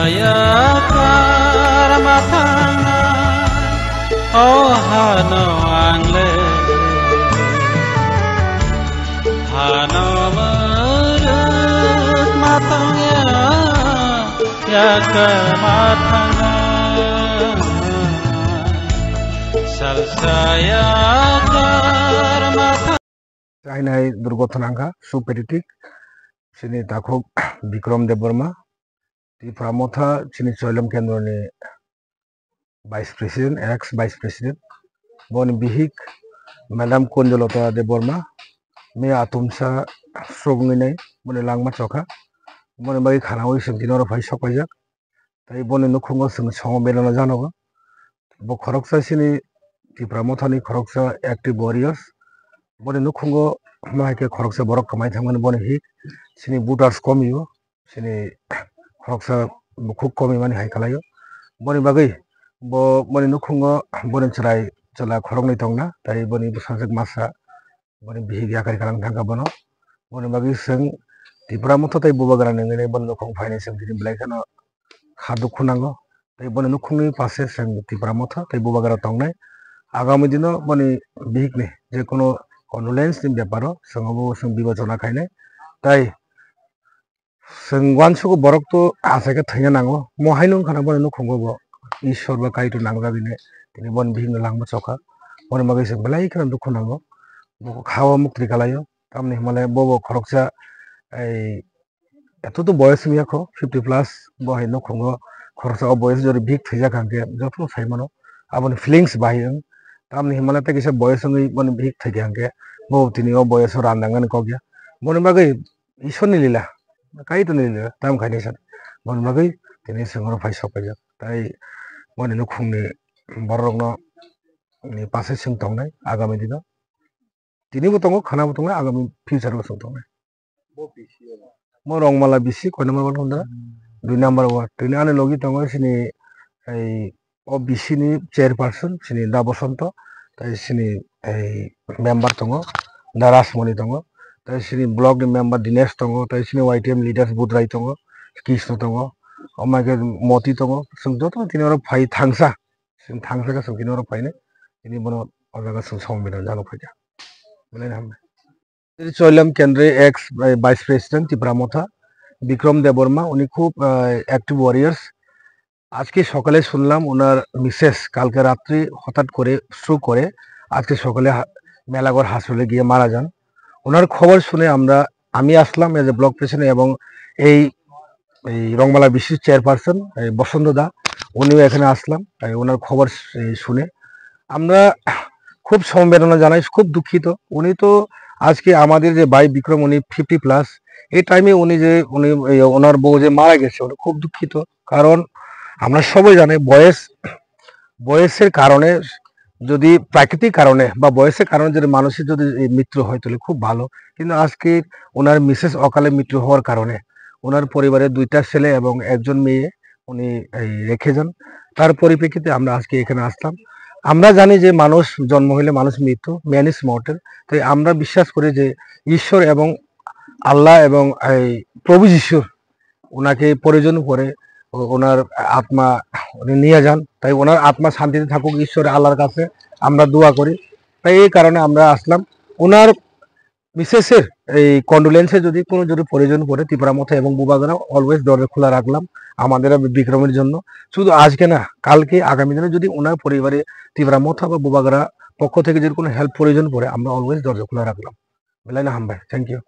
saya karmatana oh hano angle hano marut matangnya ya karmatana sal saya karmatana চাইনাই দুর্ঘটনাঙ্কা সুপেরিটিক sini takuk Bikram Deborma di Pramotha sini Soilem Kendroni Vice President ex Vice President bon bihik Madam Konjolota Deborma me atumsa srognai bone langma chokha bone bagi khanawi singtinor phai sokajak tai bone nukhungo sing songobelana janogo bo khoroksa sini di Pramotha ni khoroksa active warriors bone nukhungo maike khoroksa borok kamai thangman bone hik sini voters komiyo sini khoroksa khub komi mani hai kalayo boni bagai bo boni nukhungo boni chrai chala khorokni tongna tai boni busajak masa boni bihi yakari kalang thangka bono boni bagai sing Tipramotha tai bubagara nengene bon nukhung phaine sing dini blaikano khadu khunango tai boni nukhungni pase sing Tipramotha tai bubagara tongnai agami dino boni bihikni je kono condolence ni byaparo sangobo sing bibachona khaine tai Sengwansuko borok to asake thanya nango mohainung khana bon nukhungo bo ishwar ba kaitu nangjabine tini bon bihing langma choka bon magai sing belai khana dukhu nango bo khawa mukti kalayo tamni himale bobo khoroksa ei eto to boyes miyakho 50 plus bo hai nukhungo khoroksa o boyes jori big thija kangke joto saimano abon feelings bahiyang tamni himale te kisa boyes ngi bon big thija kangke bo tini o boyes randangan kogya bon magai ishoni lila kaitu nila tam khaini san bon magai tini singoro phai sokajak tai boni nukhungni borokno ni pase sing tongnai agami dino tini bo tongo khana bo tongnai agami future bo sing tongnai mo rongmala bisi koi number 1 hondra 2 number 1 tini ane logi tongo sini ei o bisi ni chairperson sini da bosonto tai sini ei member tongo da rasmoni tongo tai sini blog ni member Dinesh tongo tai sini YTM leaders budrai tongo Krishna tongo omage moti tongo sing joto tini oro phai thangsa sing thangsa ka sing tini oro phai ne tini bono ojaga sing songbidan jano phaja bole ham tiri Soilem Kendre ex vice president Tipramotha Bikram Deborma উনি খুব active warriors আজকে সকালে শুনলাম ওনার Mrs কালকে রাত্রি হঠাৎ করে stroke করে আজকে সকালে মেলাগড় হাসপাতালে গিয়ে মারা যান ওনার খবর শুনে আমি আসলাম এজ এ ব্লক প্রেসিডেন্ট এবং এই রংমালা বিশিষ্ট চেয়ারপারসন বসন্ত দা উনিও এখানে আসলাম ওনার খবর শুনে আমরা খুব সমবেদনা জানাই খুব দুঃখিত উনি তো আজকে আমাদের যে ভাই বিক্রম উনি 50 প্লাস এই টাইমে উনি ওনার বউ যে মারা গেছে উনি খুব দুঃখিত কারণ আমরা সবাই জানি বয়সের কারণে যদি প্রাকৃতিক কারণে বা বয়সের কারণে যদি মানুষের যদি মৃত্যু হয় তাহলে খুব ভালো কিন্তু আজকে ওনার মিসেস অকালে মৃত্যু হওয়ার কারণে ওনার পরিবারের 2টা ছেলে এবং একজন মেয়ে উনি রেখে যান তার পরিপ্রেক্ষিতে আমরা আজকে এখানে আসলাম আমরা জানি যে মানুষ জন্ম হইলে মানুষ মৃত্যু ম্যান ইজ মর্টাল তাই আমরা বিশ্বাস করি যে ঈশ্বর এবং আল্লাহ এবং প্রভু যিশু ওনাকে প্রয়োজন করে ওনার আত্মা উনি নিয়ে যান তাই ওনার আত্মা শান্তিতে থাকুক ঈশ্বর আল্লাহর কাছে আমরা দোয়া করি তাই এই কারণে আমরা আসলাম ওনার মিসেসের এই কন্ডোলেন্সে যদি কোনো প্রয়োজন পড়ে Tipramotha এবং বুবাগারা অলওয়েজ দরজা খোলা রাখলাম আমাদের বিক্রমের জন্য শুধু আজকে না কালকে আগামী দিনে যদি ওনার পরিবারে Tipramotha বা বুবাগারা পক্ষ থেকে যদি কোনো হেল্প প্রয়োজন পড়ে আমরা অলওয়েজ দরজা খোলা রাখলাম বেলাই না হাম ভাই থ্যাংক ইউ